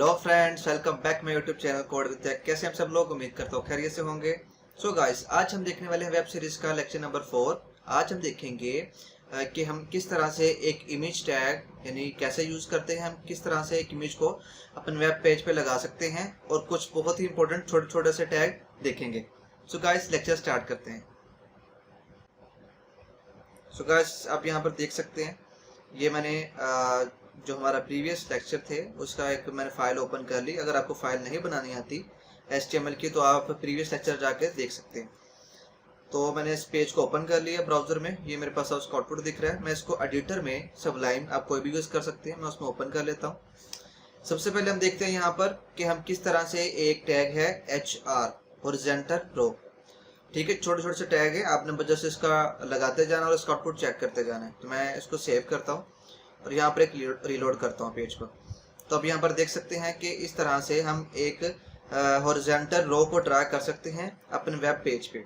Hello friends, welcome back my YouTube channel code with tech. कैसे हम सब लोग उम्मीद करता हूँ खैरियत से होंगे। सो गाइस, आज हम देखने वाले हैं वेब सीरीज का लेक्चर नंबर 4। आज हम देखेंगे कि हम किस तरह से एक इमेज टैग यानी कैसे यूज करते हैं, हम किस तरह से एक इमेज को अपन वेब पेज पे लगा सकते हैं और कुछ बहुत ही इंपॉर्टेंट छोटे छोटे से टैग देखेंगे। सो गाइस, लेक्चर स्टार्ट करते हैं। सो गाइस, आप यहाँ पर देख सकते हैं ये मैंने जो हमारा प्रीवियस लेक्चर थे उसका एक मैंने फाइल ओपन कर ली। अगर आपको फाइल नहीं बनानी आती HTML की तो आप प्रीवियस लेक्चर जाके देख सकते हैं। तो मैंने इस पेज को ओपन कर लिया ब्राउजर में। ये मेरे पास उसका आउटपुट दिख रहा है। मैं इसको एडिटर में सबलाइन आप कोई भी यूज कर सकते हैं, मैं उसमें ओपन कर लेता हूँ। सबसे पहले हम देखते हैं यहाँ पर कि हम किस तरह से एक टैग है HR हॉरिजॉन्टल रो। ठीक है, छोटे छोटे से टैग है, आपने बस जस्ट इसका लगाते जाना और इसका आउटपुट चेक करते जाना है। तो मैं इसको सेव करता हूँ और यहाँ पर एक रीलोड करता हूँ पेज को। तो अब यहाँ पर देख सकते हैं कि इस तरह से हम एक हॉरिजॉन्टल रो को ड्रा कर सकते हैं अपने वेब पेज पे।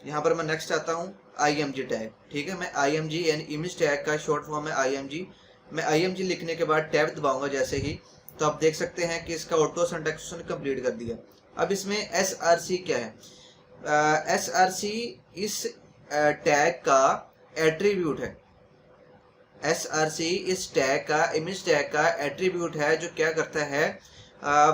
यहाँ पर मैं नेक्स्ट आता हूँ IMG टैग। ठीक है, मैं IMG यानी इमेज टैग का शॉर्ट फॉर्म है IMG। मैं IMG लिखने के बाद टैब दबाऊंगा जैसे ही, तो आप देख सकते हैं कि इसका ऑटो सिंटैक्स कंप्लीट कर दिया। अब इसमें SRC क्या है? SRC इस टैग का एट्रीब्यूट है। SRC इस टैग का, इमेज टैग का एट्रीब्यूट है जो क्या करता है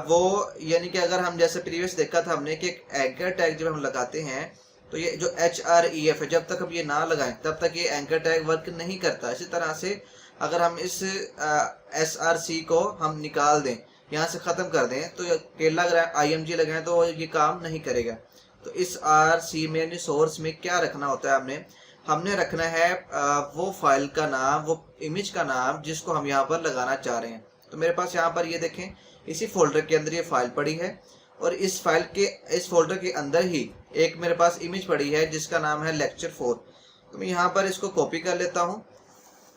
वो यानी कि अगर हम जैसे प्रीवियस देखा था हमने कि एक एंकर टैग जब हम लगाते हैं तो ये जो HREF है, जब तक हम ये ना लगाएं तब तक ये एंकर टैग वर्क नहीं करता। इसी तरह से अगर हम इस SRC को हम निकाल दें, यहाँ से ख़त्म कर दें, तो केला अगर IMG लगाएं तो ये काम नहीं करेगा। तो इस RC में यानी सोर्स में क्या रखना होता है, हमने रखना है वो फाइल का नाम, वो इमेज का नाम जिसको हम यहाँ पर लगाना चाह रहे हैं। तो मेरे पास यहाँ पर ये देखें, इसी फोल्डर के अंदर ये फाइल पड़ी है और इस फाइल के इस फोल्डर के अंदर ही एक मेरे पास इमेज पड़ी है जिसका नाम है लेक्चर 4। तो मैं यहाँ पर इसको कॉपी कर लेता हूँ।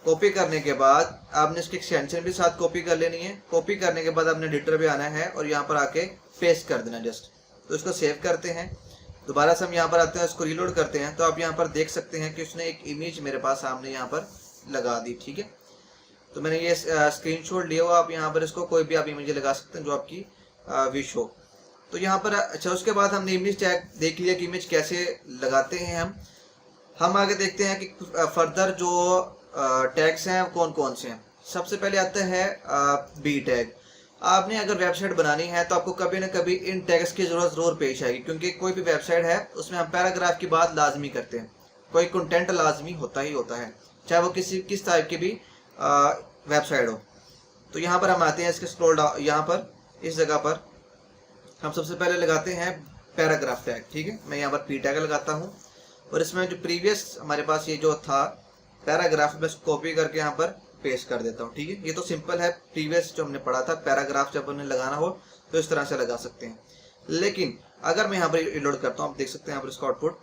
कॉपी करने के बाद आपने इसकी एक्सटेंशन भी साथ कॉपी कर लेनी है। कॉपी करने के बाद आपने एडिटर पे आना है और यहाँ पर आके पेस्ट कर देना जस्ट। तो इसको सेव करते हैं। दोबारा से हम यहाँ पर आते हैं, इसको रीलोड करते हैं। तो आप यहाँ पर देख सकते हैं कि उसने एक इमेज मेरे पास सामने यहाँ पर लगा दी। ठीक है, तो मैंने ये स्क्रीनशॉट लिया हुआ। आप यहाँ पर इसको कोई भी आप इमेज लगा सकते हैं जो आपकी विश हो। तो यहाँ पर अच्छा, उसके बाद हमने इमेज टैग देख लिया कि इमेज कैसे लगाते हैं हम आगे देखते हैं कि फर्दर जो टैग्स हैं कौन कौन से हैं। सबसे पहले आता है B टैग। आपने अगर वेबसाइट बनानी है तो आपको कभी ना कभी इन टैग्स की जरूर पेश आएगी, क्योंकि कोई भी वेबसाइट है उसमें हम पैराग्राफ की बात लाजमी करते हैं, कोई कंटेंट लाजमी होता ही होता है, चाहे वो किस टाइप की भी वेबसाइट हो। तो यहाँ पर हम आते हैं, इसके स्क्रॉल डाउन, यहाँ पर इस जगह पर हम सबसे पहले लगाते हैं पैराग्राफ टैग। ठीक है, मैं यहाँ पर P टैग लगाता हूँ और इसमें जो प्रीवियस हमारे पास ये जो था पैराग्राफ, में कॉपी करके यहाँ पर पेस्ट कर देता हूँ। ठीक है, ये तो सिंपल है, प्रीवियस जो हमने पढ़ा था पैराग्राफ जब हमने लगाना हो तो इस तरह से लगा सकते हैं। लेकिन अगर मैं यहाँ पर रिलोड करता हूँ, आप देख सकते हैं यहाँ पर इसका आउटपुट।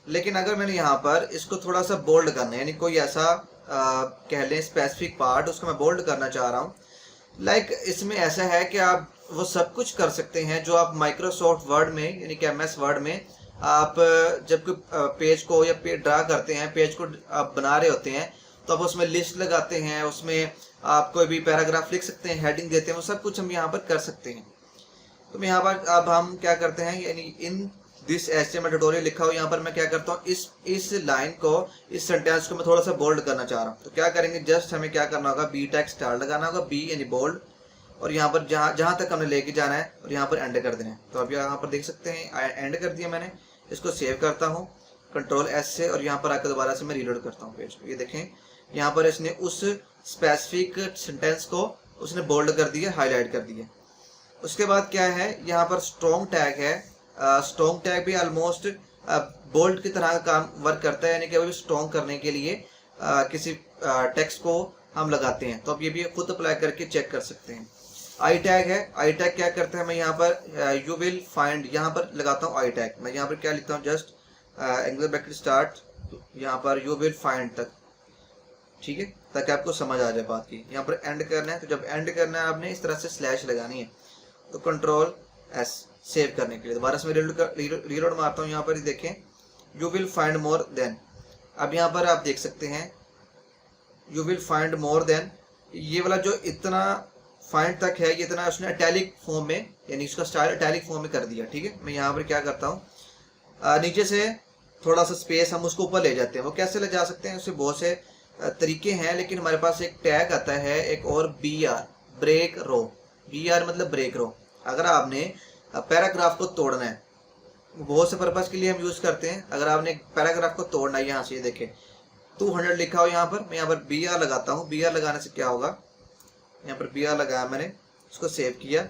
लेकिन अगर मैंने यहाँ पर इसको थोड़ा सा बोल्ड करना है, यानी कोई ऐसा कह लें स्पेसिफिक पार्ट उसको मैं बोल्ड करना चाह रहा हूँ, लाइक इसमें ऐसा है कि आप वो सब कुछ कर सकते हैं जो आप माइक्रोसॉफ्ट वर्ड में यानी कि MS वर्ड में आप जब पेज को या ड्रा करते हैं, पेज को आप बना रहे होते हैं, तो आप उसमें लिस्ट लगाते हैं, उसमें आप कोई भी पैराग्राफ लिख सकते हैं, हेडिंग देते हैं, वो सब कुछ हम यहाँ पर कर सकते हैं। तो मैं यहाँ पर अब हम क्या करते हैं, यानी इन दिस HTML ट्यूटोरियल लिखा हो, यहाँ पर मैं क्या करता हूँ, इस लाइन को, इस सेंटेंस को मैं थोड़ा सा बोल्ड करना चाह रहा हूँ। तो क्या करेंगे, जस्ट हमें क्या करना होगा, B टैग स्टार लगाना होगा, B यानी बोल्ड, और यहाँ पर जहाँ तक हमने लेके जाना है और यहाँ पर एंड कर देना है। तो अब यहाँ पर देख सकते हैं एंड कर दिया मैंने। इसको सेव करता हूँ Ctrl+S से और यहाँ पर आकर दोबारा से मैं रीलोड करता हूँ पेज को। ये देखें, यहाँ पर इसने उस स्पेसिफिक सेंटेंस को उसने बोल्ड कर दिया, हाईलाइट कर दिया। उसके बाद क्या है, यहाँ पर स्ट्रॉन्ग टैग है। स्ट्रॉन्ग टैग भी ऑलमोस्ट बोल्ड की तरह का काम वर्क करता है, यानी कि अभी स्ट्रॉन्ग करने के लिए किसी टेक्स्ट को हम लगाते हैं। तो अब ये भी खुद अप्लाई करके चेक कर सकते हैं। I टैग है। I टैग क्या करता है, मैं यहाँ पर यू विल फाइंड यहाँ पर लगाता हूँ I टैग। मैं यहाँ पर क्या लिखता हूँ, जस्ट एंगल ब्रैकेट स्टार्ट, यहाँ पर यू विल फाइंड तक। ठीक है, ताकि आपको समझ आ जाए बात की। यहाँ पर एंड करना है, तो जब एंड करना है आपने इस तरह से स्लैश लगानी है। तो Ctrl+S सेव करने के लिए दोबारा से मैं रीलोड मारता हूँ। यहाँ पर देखें, you will find more than. अब यहाँ पर आप देख सकते हैं you will find more than ये वाला जो इतना फाइंड तक है, ये इतना उसने इटैलिक फॉर्म में, यानी इसका स्टाइल इटैलिक फॉर्म में कर दिया। ठीक है, मैं यहाँ पर क्या करता हूँ, नीचे से थोड़ा सा स्पेस हम उसको ऊपर ले जाते हैं। वो कैसे ले जा सकते हैं, उससे बहुत से तरीके हैं, लेकिन हमारे पास एक टैग आता है एक और, B R, break row. B R मतलब ब्रेक रो। अगर आपने पैराग्राफ को तोड़ना है, बहुत से पर्पज के लिए हम यूज करते हैं। अगर आपने पैराग्राफ को तोड़ना है, यहाँ से ये देखें 200 लिखा हो यहाँ पर, मैं यहाँ पर बी आर लगाता हूँ। बी आर लगाने से क्या होगा, यहाँ पर बी आर लगाया मैंने, इसको सेव किया,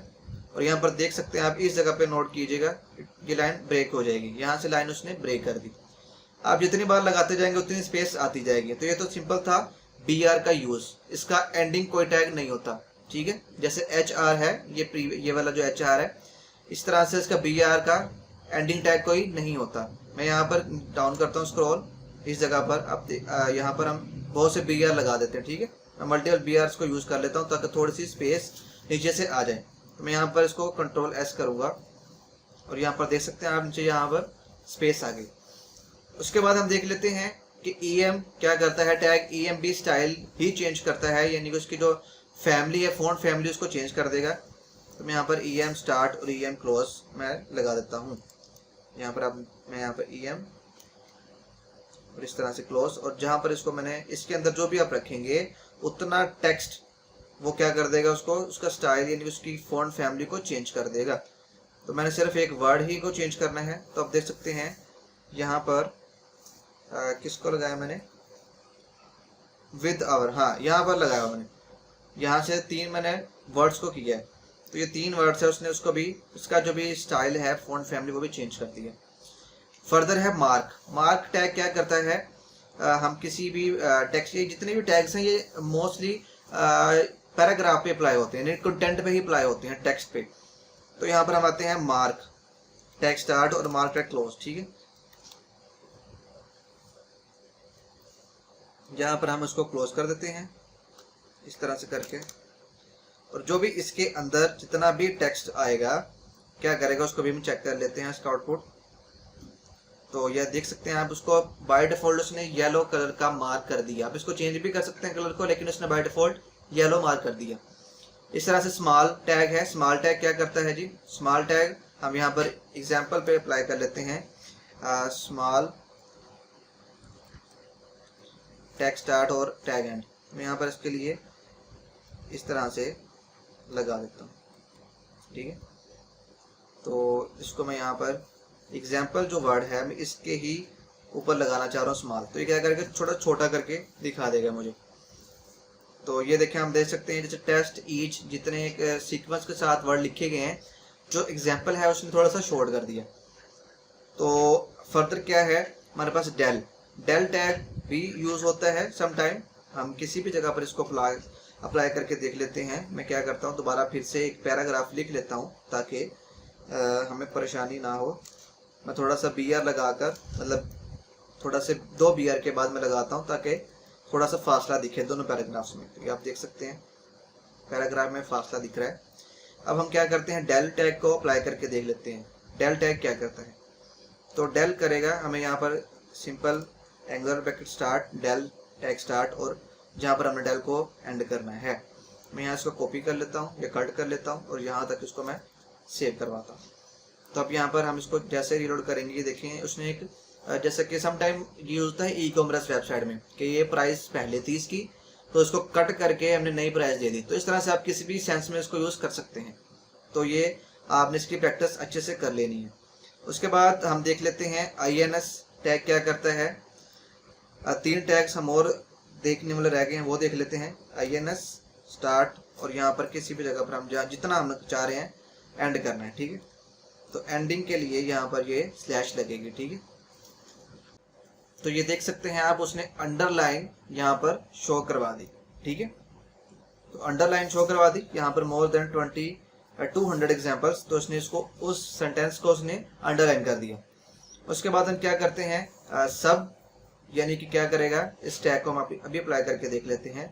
और यहाँ पर देख सकते हैं आप, इस जगह पे नोट कीजिएगा, ये लाइन ब्रेक हो जाएगी। यहाँ से लाइन उसने ब्रेक कर दी। आप जितनी बार लगाते जाएंगे उतनी स्पेस आती जाएगी। तो ये तो सिंपल था बी आर का यूज। इसका एंडिंग कोई टैग नहीं होता। ठीक है, जैसे एच आर है, ये वाला जो एच आर है, इस तरह से इसका बी आर का एंडिंग टैग कोई नहीं होता। मैं यहाँ पर डाउन करता हूँ स्क्रॉल, इस जगह पर अब यहाँ पर हम बहुत से बी आर लगा देते हैं। ठीक है, मैं मल्टीपल बी आर को यूज कर लेता हूँ ताकि थोड़ी सी स्पेस नीचे से आ जाए। तो मैं यहाँ पर इसको कंट्रोल एस करूँगा, और यहाँ पर देख सकते हैं आप, नीचे यहाँ पर स्पेस आ गई। उसके बाद हम देख लेते हैं कि EM क्या करता है। टैग EM भी स्टाइल ही चेंज करता है, यानी कि उसकी जो फैमिली है, फॉन्ट फैमिली, उसको चेंज कर देगा। तो मैं यहाँ पर EM स्टार्ट और EM क्लोज मैं लगा देता हूँ। यहाँ पर अब मैं यहाँ पर EM और इस तरह से क्लोज, और जहाँ पर इसको मैंने, इसके अंदर जो भी आप रखेंगे उतना टेक्स्ट वो क्या कर देगा, उसको, उसका स्टाइल यानी उसकी फॉन्ट फैमिली को चेंज कर देगा। तो मैंने सिर्फ एक वर्ड ही को चेंज करना है। तो आप देख सकते हैं यहाँ पर किसको लगाया मैंने, विद आवर, हाँ यहाँ पर लगाया मैंने। यहाँ से 3 मैंने वर्ड्स को किया है, तो ये 3 वर्ड्स है, उसने उसको भी, उसका जो भी स्टाइल है, फॉन्ट फैमिली, वो भी चेंज कर दिया। फर्दर है मार्क। मार्क टैग क्या करता है, हम किसी भी टेक्स्ट, ये जितने भी टैग्स हैं ये मोस्टली पैराग्राफ पे अप्लाई होते हैं, कंटेंट पे ही अप्लाई होते हैं, टेक्स्ट पे। तो यहाँ पर हम आते हैं मार्क टैग स्टार्ट और मार्क टैग क्लोज। ठीक है, यहाँ पर हम उसको क्लोज कर देते हैं इस तरह से करके, और जो भी इसके अंदर जितना भी टेक्स्ट आएगा क्या करेगा, उसको भी हम चेक कर लेते हैं इसका आउटपुट। तो यह देख सकते हैं आप, उसको बाय डिफॉल्ट उसने येलो कलर का मार्क कर दिया। आप इसको चेंज भी कर सकते हैं कलर को, लेकिन उसने बाय डिफॉल्ट येलो मार्क कर दिया। इस तरह से स्मॉल टैग है। स्मॉल टैग क्या करता है जी, स्मॉल टैग हम यहाँ पर एग्जाम्पल पे अप्लाई कर लेते हैं। स्मॉल टैग स्टार्ट और टैग एंड, मैं यहाँ पर इसके लिए इस तरह से लगा देता हूँ। ठीक है, तो इसको मैं यहाँ पर एग्जाम्पल जो वर्ड है मैं इसके ही ऊपर लगाना चाह रहा हूँ स्मॉल। तो ये क्या करके छोटा छोटा करके दिखा देगा मुझे। तो ये देखें, हम देख सकते हैं जैसे टेस्ट, ईच, जितने एक सीक्वेंस के साथ वर्ड लिखे गए हैं, जो एग्जाम्पल है उसने थोड़ा सा शॉर्ट कर दिया। तो फर्दर क्या है हमारे पास, डेल। डेल टैग भी यूज होता है समटाइम। हम किसी भी जगह पर इसको अप्लाई करके देख लेते हैं। मैं क्या करता हूँ, दोबारा फिर से एक पैराग्राफ लिख लेता हूँ ताकि हमें परेशानी ना हो। मैं थोड़ा सा BR लगाकर, मतलब थोड़ा से 2 BR के बाद मैं लगाता हूँ ताकि थोड़ा सा फासला दिखे दोनों पैराग्राफ्स में। तो आप देख सकते हैं पैराग्राफ में फासला दिख रहा है। अब हम क्या करते हैं, डेल टैग को अप्लाई करके देख लेते हैं डेल टैग क्या करता है। तो डेल करेगा, हमें यहाँ पर simple angular bracket start, del tag start, और जहाँ पर हमने डेल को एंड करना है, मैं यहाँ इसको कॉपी कर लेता हूँ या कट कर लेता हूँ, और यहाँ तक इसको मैं सेव करवाता हूँ। तो अब यहाँ पर हम इसको जैसे रीलोड करेंगे, ये देखें उसने एक, जैसे कि समटाइम ये होता है ई-कॉमर्स वेबसाइट में कि ये प्राइस पहले थी इसकी, तो इसको कट करके हमने नई प्राइस दे दी। तो इस तरह से आप किसी भी सेंस में इसको यूज़ कर सकते हैं। तो ये आपने इसकी प्रैक्टिस अच्छे से कर लेनी है। उसके बाद हम देख लेते हैं INS टैग क्या करता है। 3 टैग्स हम और देखने वाले रह गए हैं, वो देख लेते हैं। INS स्टार्ट, और यहाँ पर किसी भी जगह पर हम जितना हम चाह रहे हैं एंड करना है। ठीक है, तो एंडिंग के लिए यहाँ पर ये स्लैश लगेगी। ठीक है, तो ये देख सकते हैं आप, उसने अंडरलाइन यहाँ पर शो करवा दी। ठीक है, तो अंडरलाइन शो करवा दी यहाँ पर, मोर देन 200 एग्जाम्पल्स। तो उसने इसको, उस सेंटेंस को उसने अंडरलाइन कर दिया। उसके बाद हम क्या करते हैं, सब, यानी कि क्या करेगा, इस टैग को हम अभी अप्लाई करके देख लेते हैं।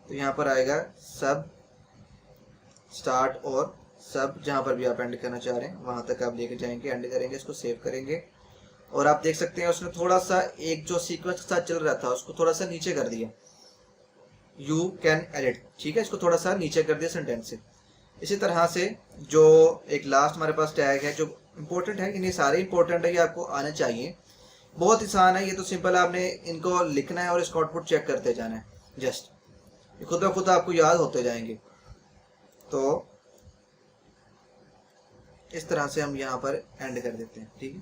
तो यहाँ पर आएगा सब स्टार्ट और सब, जहाँ पर भी आप एंड करना चाह रहे हैं वहाँ तक आप लेके जाएंगे, एंड करेंगे, इसको सेव करेंगे। और आप देख सकते हैं उसने थोड़ा सा एक जो सीक्वेंस के साथ चल रहा था उसको थोड़ा सा नीचे कर दिया। यू कैन एडिट, ठीक है। इसको थोड़ा सा नीचे कर दिया सेंटेंस से। इसी तरह से जो एक लास्ट हमारे पास टैग है जो इम्पोर्टेंट है, ये सारे इंपॉर्टेंट है, ये आपको आने चाहिए। बहुत आसान है ये तो, सिंपल आपने इनको लिखना है और इसका आउटपुट चेक करते जाना है। जस्ट खुद ब खुद आपको याद होते जाएंगे। तो इस तरह से हम यहाँ पर एंड कर देते हैं, ठीक है।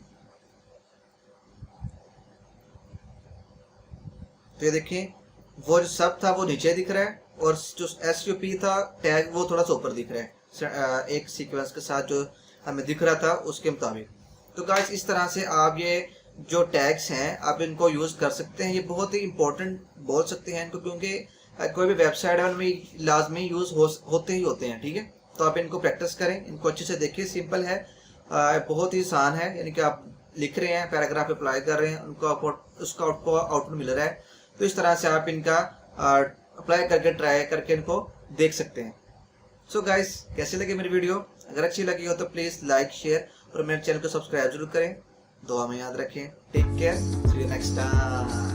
तो ये देखिए वो जो सब था वो नीचे दिख रहा है और जो SUP था टैग वो थोड़ा सा ऊपर दिख रहा है, एक सीक्वेंस के साथ जो हमें दिख रहा था उसके मुताबिक। तो गाइस इस तरह से आप ये जो टैग्स हैं आप इनको यूज़ कर सकते हैं। ये बहुत ही इंपॉर्टेंट बोल सकते हैं इनको, क्योंकि कोई भी वेबसाइट है उनमें लाजमी यूज़ होते ही होते हैं, ठीक है। तो आप इनको प्रैक्टिस करें, इनको अच्छे से देखिए। सिंपल है, बहुत ही आसान है, यानी कि आप लिख रहे हैं, पैराग्राफ अप्लाई कर रहे हैं, उनको उसका आउटपुट मिल रहा है। तो इस तरह से आप इनका अप्लाई करके ट्राई करके इनको देख सकते हैं। सो गाइस कैसे लगे मेरी वीडियो? अगर अच्छी लगी हो तो प्लीज़ लाइक शेयर और मेरे चैनल को सब्सक्राइब जरूर करें। दुआ में याद रखें। Take care, see you next time.